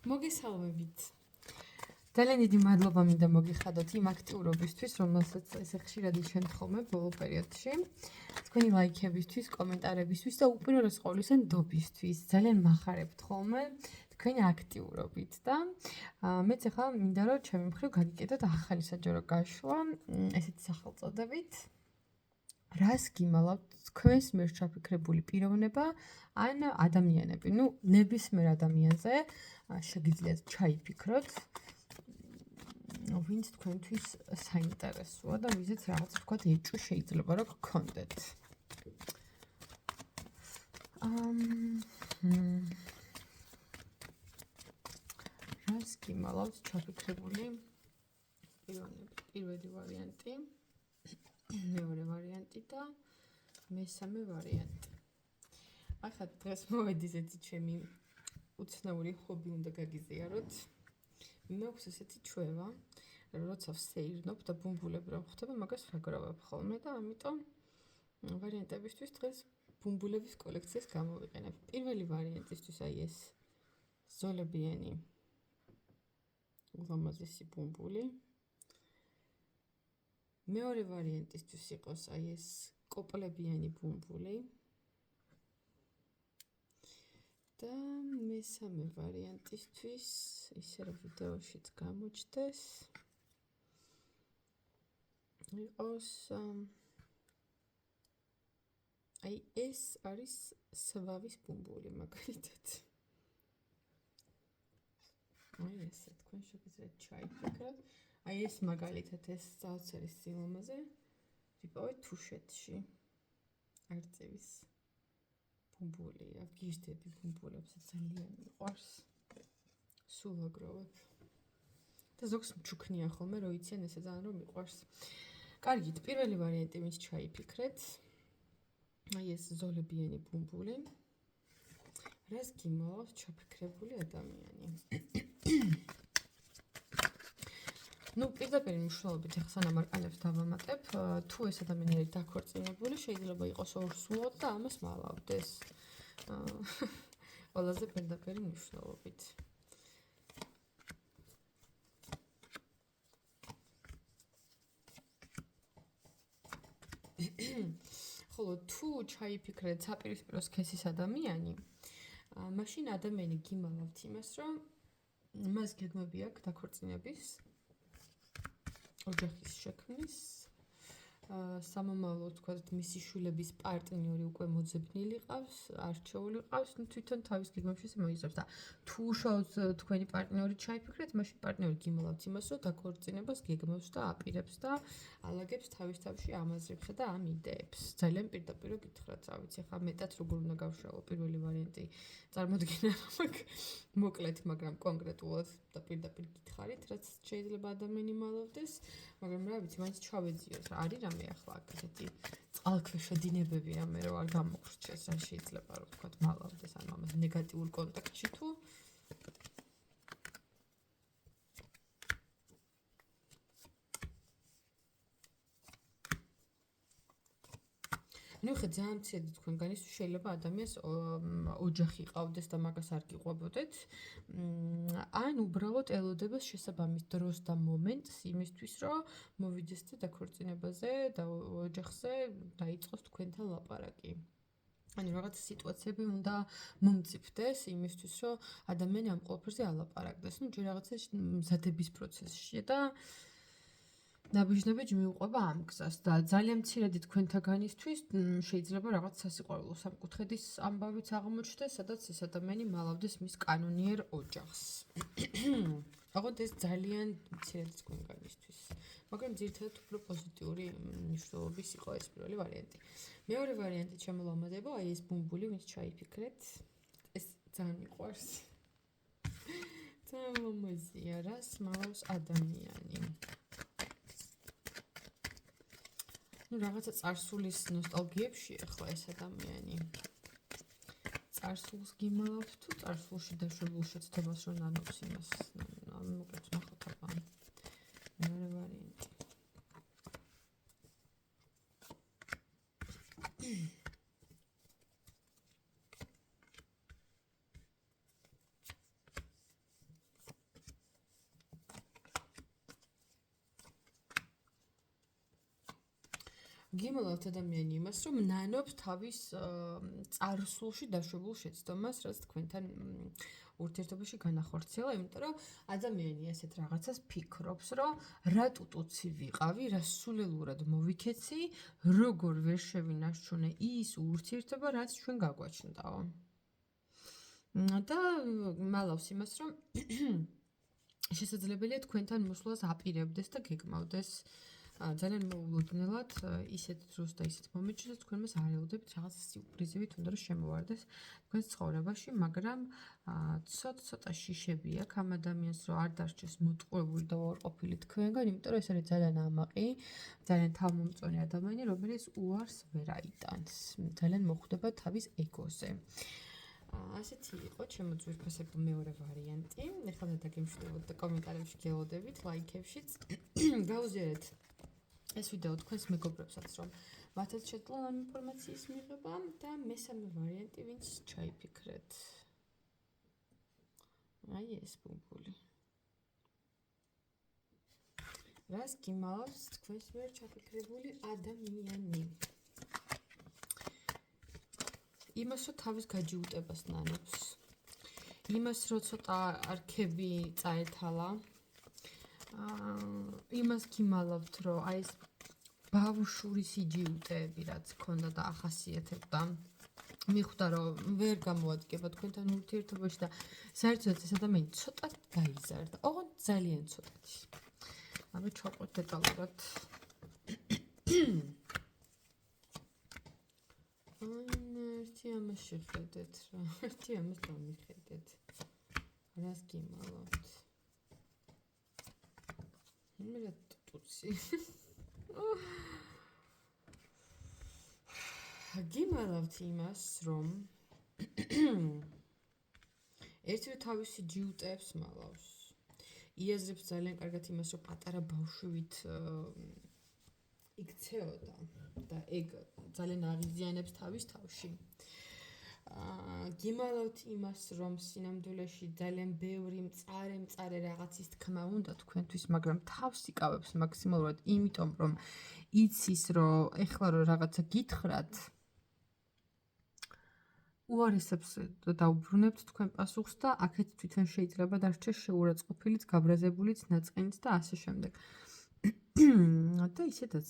მოგესალმებით. ძალიან დიდი მადლობა მინდა მოგიხადოთ იმ აქტიურობისთვის, რომელსაც ესე ხშირად შემთხვევით ბოლო პერიოდში. თქვენი ლაიქებისთვის, კომენტარებისთვის და უპირველეს ყოვლისა ნდობისთვის. ძალიან მახარებთ ხოლმე თქვენი აქტიურობით და მეც ახლა მინდა რომ ჩემი მხრივ გაგიკეთოთ ახალი საჯარო გაშლა, ესეთი სახელწოდებით. რას გიმალავთ თქვენს მიერ ჩაფიქრებული პიროვნება ან ადამიანები? ნებისმიერ ადამიანზე შეგიძლიათ ჩაიფიქროთ. ვინც თქვენთვის საინტერესოა და ვიზეც რაღაც თქვა ეჭვი შეიძლება რომ გქონდეთ. რას გიმალავთ ჩაფიქრებული პიროვნები? პირველი ვარიანტი, მეორე ვარიანტი და მესამე ვარიანტი. ახლა დღეს მოვედი ესეთი ჩემი უცნაური ჰობი უნდა გაგიზიაროთ. მე აქვს ესეთი ჩვევა, როცა ვსეირნობ და ბუმბულები რომ ხდება, მაგას ვაგროვებ ხოლმე და ამიტომ ვარიანტებისთვის დღეს ბუმბულების კოლექციას გამოვიყენებ. პირველი ვარიანტისთვის აი ეს ზოლებიანი ულამაზესი ბუმბული. მეორე ვარიანტისთვის იყოს აი ეს კოპლებიანი ბუმბული. და მესამე ვარიანტისთვის ისე რომ ვიდეოშიც გამოჩნდეს იყოს აი ეს არის სვავის ბუმბული მაგალითად. აი ესე თქვენ შეგიძლიათ ჩაიფიქროთ. აი ეს მაგალითად ეს წავწერის სილამაზე ვიპოვეთ თუშეთში არწივის ბუმბულია, გიჟდები ბუმბულებს ძალიან მიყვარს. სულ ვაგროვებ. და ზოგს მჩუქნია ხოლმე, რომ იციან ესე ძალიან რომ მიყვარს. კარგით, პირველი ვარიანტი ვინც ჩაიფიქრეთ. აი ეს ზოლებიანი ბუმბული. რას გიმალავს ჩაფიქრებული ადამიანი? პირდაპირ მნიშვნელობით ახლა სანამ არყანებს დავამატებ, თუ ეს ადამიანი არის დაქორწინებული, შეიძლება იყოს ორსულოდ და ამას მალავდეს. ყველაზე პირდაპირ მნიშვნელობით. ხოლო თუ ჩაიფიქრეთ საპირისპირო სქესის ადამიანი, მაშინ ადამიანი გიმალავთ იმას, რომ მას გეგმები აქვს დაქორწინების, ოჯახის შექმნის, სამომავლო თქვათ მისი შვილების პარტნიორი უკვე მოძებნილი ყავს, არჩეული ყავს, თვითონ თავის გეგმებში მოიძებს და თუ უშუალოდ თქვენი პარტნიორი ჩაიფიქრეთ, მაშინ პარტნიორი გიმალავთ იმას, რომ დაქორწინებას გეგმავს და აპირებს და ალაგებს თავის თავში ამ აზრებსა და ამ იდეებს. ძალიან პირდაპირ გითხრათ, რა ვიცი, ხა მეტად როგორ უნდა გავშალო პირველი ვარიანტი. წარმოდგენა მოკლედ, მაგრამ კონკრეტულად და პირდაპირ გითხარით, რაც შეიძლება ადამიანი მალავდეს, მაგრამ რა ვიცი, მაინც ჩავეძიოთ, რა არის რამე ახლა აქ ესეთი წყალქვეშა დინებები რამე რო არ გამოგრჩეს, რა შეიძლება რომ ვთქვათ, მალავდეს ან ამას ნეგატიურ კონტექსტში თუ ხე ძალიან მცირედი თქვენგან ის შეიძლება ადამიანს ოჯახი ყავდეს და მაგას არ გიყვებოდეთ. ან უბრალოდ ელოდება შესაბამის დროს და მომენტს იმისთვის, რომ მოვიდეს და დაქორწინებაზე და ოჯახზე დაიწყოს თქვენთან ლაპარაკი. ანუ რაღაც სიტუაციები უნდა მომწიფდეს იმისთვის, რომ ადამიანი ამ ყველაფერზე ალაპარაკდეს. ჯერ რაღაცა მზადების პროცესშია და ნაბიჯ-ნაბიჯ მიუყვება ამ გზას და ძალიან მცირედი თქვენთაგანისთვის შეიძლება რაღაც სასიყვარულო სამკუთხედის ამბავიც აღმოჩნდეს, სადაც ეს ადამიანი მალავდეს მის კანონიერ ოჯახს. აღოდ ეს ძალიან მცირედი თქვენგანისთვის. მაგრამ ძირითადად უფრო პოზიტიური მნიშვნელობის იყო ეს პირველი ვარიანტი. მეორე ვარიანტი შემოლამაზებო, აი ეს ბუმბული, ვინც ჩაიფიქრეთ, ეს ძალიან მიყვარს. ძალიან ლამაზია, რას მალავს ადამიანი. რაღაცა წარსულის ნოსტალგიებში ახლა ეს ადამიანი. წარსულს გიმალავთ თუ წარსულში დაშვებულ შეცდომას რომ ნანობს იმას. მოკლედ ნახოთ აბა. მეორე ვარიანტი. გიმალავთ ადამიანი იმას, რომ ნანობს თავის წარსულში დაშვებულ შეცდომას, რაც თქვენთან ურთიერთობაში განახორციელა, იმიტომ რომ ადამიანი ასეთ რაღაცას ფიქრობს, რომ რატო ტუცი ვიყავი, რა სულელურად მოვიქეცი, როგორ ვერ შევინარჩუნე ის ურთიერთობა, რაც ჩვენ გაგვაჩნდაო. და მალავს იმას, რომ შესაძლებელია თქვენთან მოსვლას აპირებდეს და გეგმავდეს ძალიან მოულოდნელად ისეთ დროს და ისეთ მომენტში, რომ თქვენ მას არ ელოდებით რაღაც სიურპრიზივით უნდა რომ შემოვარდეს თქვენს ცხოვრებაში, მაგრამ ცოტა შიშები აქვს ამ ადამიანს, რომ არ დარჩეს მოტყუებული და უარყოფილი თქვენგან, იმიტომ რომ ეს არის ძალიან ამაყი, ძალიან თავმომწონე ადამიანი, რომელიც უარს ვერ აიტანს. ძალიან მოხვდება თავის ეგოზე. ასეთი იყო ჩემო ძვირფასებო მეორე ვარიანტი. ეხლა და დაგემშვიდობოთ და კომენტარებში გელოდებით, ლაიქებშიც. გაუზიარეთ ეს ვიდეო თქვენს მეგობრებსაც, რომ მათაც შეძლონ ამ ინფორმაციის მიღება და მესამე ვარიანტი ვინც ჩაიფიქრეთ. აი ეს ბუბული. რას გიმალავს თქვენს მიერ ჩაფიქრებული ადამიანი? იმას, რომ თავის გაჯიუტებას ნანობს. იმას, რომ ცოტა არქები წაეთალა. იმას გიმალავთ, რომ აი ეს ბავშვური სიჯიუტეები, რაც ქონდა და ახასიათებდა, მიხვდა, რომ ვერ გამოადგება თქვენთან ურთიერთობაში და საერთოდ ეს ადამიანი ცოტა დაიზარდა. ოღონდ ძალიან ცოტათი. აბა ჩავყვეთ დეტალურად. ერთი ამას შეხედეთ რა. ერთი ამას დამიხედეთ. რას გიმალავთ? მე ტუცი. გიმალავთ იმას, რომ ერთივე თავისი ჯიუტეებს მალავს. იაზრებს ძალიან კარგად იმას, რომ პატარა ბავშვით იქცეოდა და ეგ ძალიან აღიზიანებს თავის თავში. გიმალავთ იმას, რომ სინამდვილეში ძალიან ბევრი მწარე რაღაცის თქმა უნდა თქვენთვის, მაგრამ თავს იკავებს მაქსიმალურად, იმიტომ რომ იცის, რომ ეხლა რომ რაღაცა გითხრათ, უარესებს დაუბრუნებთ თქვენ პასუხს და აქეთ თვითონ შეიძლება დარჩეს შეურაცხყოფილიც, გაბრაზებულიც, ნაწყენიც და ასე შემდეგ. და ისედაც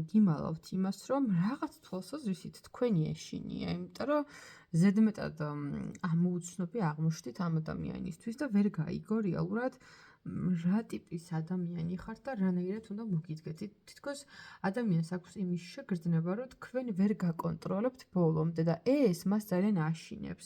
გიმალავთ იმას, რომ რაღაც თვალსაზრისით თქვენი ეშინია, იმიტომ რომ ზედმეტად ამოუცნობი აღმოჩნდით ამ ადამიანისთვის და ვერ გაიგო რეალურად რა ტიპის ადამიანი ხართ და რანაირად უნდა მოგიდგეთ. თითქოს ადამიანს აქვს იმის შეგრძნება, რომ თქვენ ვერ გაკონტროლებთ ბოლომდე და ეს მას ძალიან აშინებს.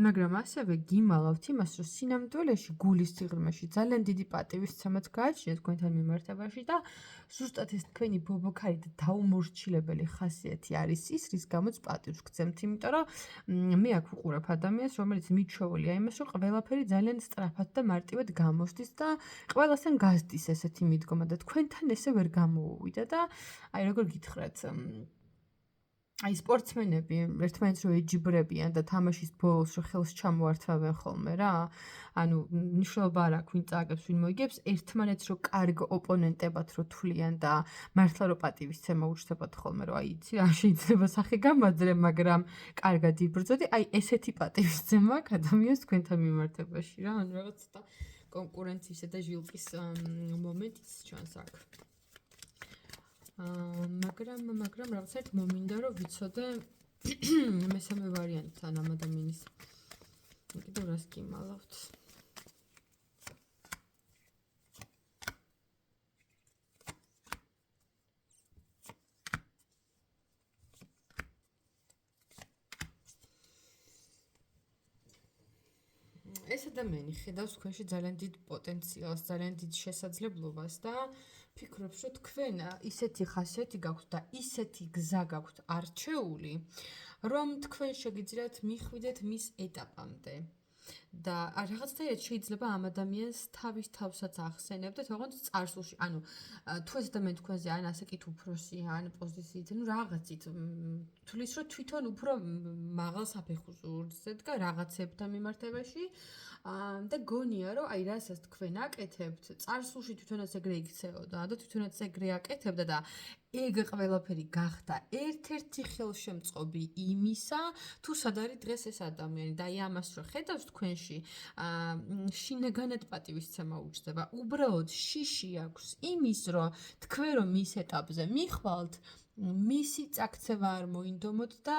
მაგრამ ასევე გიმალავთ იმას, რომ სინამდვილეში გულის სიღრმეში ძალიან დიდი პატივისცემაც გააჩნიათ თქვენთან მიმართებაში და ზუსტად ეს თქვენი ბობოქარი და დაუმორჩილებელი ხასიათი არის ის, რის გამოც პატივს გცემთ, იმიტომ რომ მე აქ ვუყურებ ადამიანს, რომელიც მიჩვეულია იმას, რომ ყველაფერი ძალიან სწრაფად და მარტივად გამოსდის და ყველასთან გაზდის ესეთი მიდგომა და თქვენთან ესე ვერ გამოუვიდა და აი როგორ გითხრათ, აი სპორტსმენები ერთმანეთს რო ეჯიბრებიან და თამაშის ბოლოს რო ხელს ჩამოართვევენ ხოლმე რა, ანუ მნიშვნელობა არ აქვს ვინ წააგებს, ვინ მოიგებს, ერთმანეთს რო კარგ ოპონენტებად რო თვლიან და მართლა რო პატივისცემა უჩნდებათ ხოლმე, რომ აი იცი რა შეიძლება სახე გამაძრე, მაგრამ კარგად იბრძოდი, აი ესეთი პატივისცემა აქვს ადამიანს თქვენთან მიმართებაში რა, ანუ რაღაც ცოტა კონკურენციისა და ჟილპის მომენტიც ჩანს აქ. მაგრამ რაღაცა მომინდა რომ ვიცოდე მესამე ვარიანტთან ამ ადამიანის კიდევ რას გიმალავთ. ეს ადამიანი ხედავს თქვენში ძალიან დიდ პოტენციალს, ძალიან დიდ შესაძლებლობას და ფიქრობს, რომ თქვენ ისეთი ხასიათი გაქვთ და ისეთი გზა გაქვთ არჩეული, რომ თქვენ შეგიძლიათ მიხვიდეთ მის ეტაპამდე. და რაღაცნაირად შეიძლება ამ ადამიანს თავის თავსაც ახსენებდეთ, ოღონდ წარსულში. ანუ თუ ეს ადამიანი თქვენზე ან ასე კით უფროსია, ან პოზიციით, ну რაღაცით თulis რომ თვითონ უფრო მაღალ საფეხურზე დგა რაღაცებთან მიმართებაში. და გონია რომ აი რასაც თქვენ აკეთებთ, წარსულში თვითონაც ეგრე იქცეოდა და თვითონაც ეგრე აკეთებდა და ეგ ყველაფერი გახდა ერთ-ერთი ხელშემწყობი იმისა, თუ სად არის დღეს ეს ადამიანი და აი ამას რო ხედავს თქვენში, შინაგანად პატივისცემა უჩნდება. უბრალოდ შიში აქვს იმის, რომ თქვენ რომ მის ეტაპზე მიხვალთ, მისი წაქცევა არ მოინდომოთ და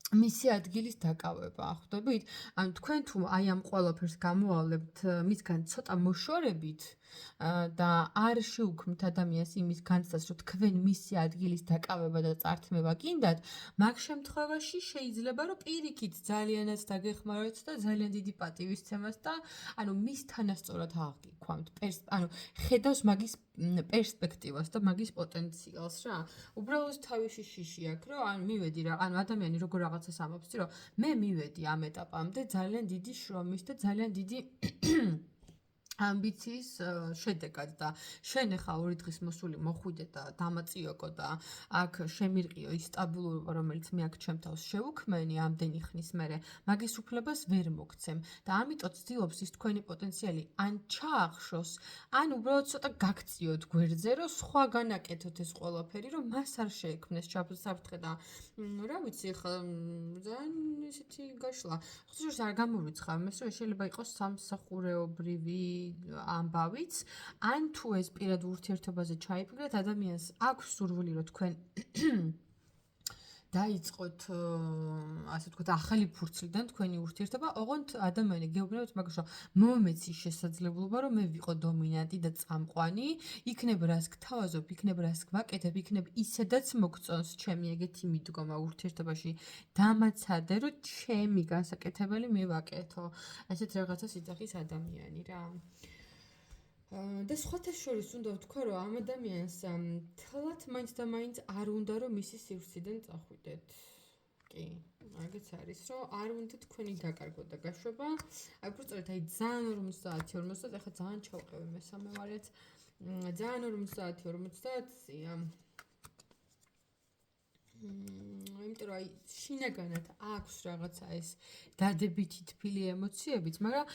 მისი ადგილის დაკავება, ხვდებით? ანუ თქვენ თუ აი ამ ყველაფერს გამოავლებთ მისგან ცოტა მოშორებით და არ შეუქმნით ადამიანს იმის განცდას, რომ თქვენ მისი ადგილის დაკავება და წართმევა გინდათ, მაგ შემთხვევაში შეიძლება რომ პირიქით ძალიანაც დაგეხმაროთ და ძალიან დიდი პატივისცემას და ანუ მის თანასწორად აღიქვამთ. ანუ ხედავს მაგის პერსპექტივას და მაგის პოტენციალს რა. უბრალოდ თავისი შიში აქვს, რომ ან მივედი რა, ანუ ადამიანი როგორ რაღაცას ამბობს, რომ მე მივედი ამ ეტაპამდე ძალიან დიდი შრომის და ძალიან დიდი ამბიციის შედეგად და შენ ახლა 2 დღის მოსული მოხვიდე და დამაწიოკო და აქ შემირყიო ის სტაბილურობა, რომელიც მე აქ ჩემ თავს შევუქმენი ამდენი ხნის მერე, მაგის უფლებას ვერ მოგცემ და ამიტომ ცდილობს ის თქვენი პოტენციალი ან ჩაახშოს, ან უბრალოდ ცოტა გაქციოთ გვერდზე, რომ სხვა განაკეთოთ ეს ყველაფერი, რომ მას არ შეექმნეს საფრთხე და რა ვიცი, ხა ძალიან ისეთი გაშლა. ხუთშორს არ გამოვიცხავ, მე შეიძლება იყოს სამსახურეობრივი ამბავიც, ან თუ ეს პირად ურთიერთობაზე ჩაიფიქრეთ, ადამიანს აქვს სურვილი, რომ თქვენ დაიწყოთ, ასე ვთქვათ, ახალი ფურცლიდან თქვენი ურთიერთობა, ოღონდ ადამიანი გეუბნებით მაგას, რომ მომეც ის შესაძლებლობა, რომ მე ვიყო დომინანტი და წამყვანი, იქნებ რას გთავაზობ, იქნებ რას გვაკეთებ, იქნებ ისედაც მოგწონს ჩემი ეგეთი მიდგომა ურთიერთობაში, დამაცადე, რომ ჩემი განსაკეთებელი მე ვაკეთო. ასეთ რაღაცას იძახის ადამიანი რა. და სხვათა შორის უნდა ვთქვა, რომ ამ ადამიანს თლათ მაინც და მაინც არ უნდა, რომ მისი სივრციდან წახვიდეთ. კი, მაგაც არის, რომ არ უნდა თქვენი დაკარგვა და გაშვება. აი, უბრალოდ აი ძალიან 50-50, ახლა ძალიან ჩავყევი მესამე ვარიაც. ძალიან 50-50-ია. იმიტომ რომ აი შინაგანად აქვს რაღაცა ეს დადებითი თბილი ემოციებიც, მაგრამ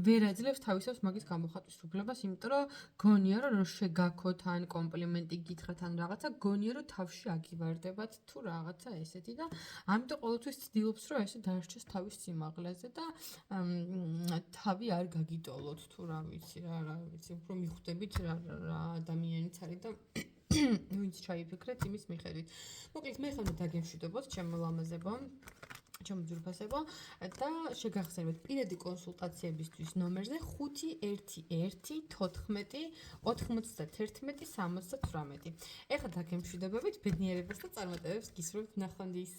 ვერ აძლევს თავისას მაგის გამოხატვის უფლებას, იმიტომ რომ გონია რომ შეგაქოთ ან კომპლიმენტი გითხრათ ან რაღაცა, გონია რომ თავში აგივარდებათ თუ რაღაცა ესეთი და ამიტომ ყოველთვის ცდილობს რომ ესე დაერჩეს თავის სიმაღლეზე და თავი არ გაგიტოლოთ თუ რა ვიცი, უფრო მიხვდებით რა ადამიანიც არის და ვინც ჩაიფიქრეთ იმის მიხედვით. მოკლედ მე ხომ დაგემშვიდობოთ ჩემო ლამაზებო, ჩემო ძვირფასებო და შეგახსენებთ პირადი კონსულტაციებისთვის ნომერზე 511 14 91 78. ეხლა დაგემშვიდობებით, ბედნიერებას და წარმატებებს გისურვებთ ნახვამდის.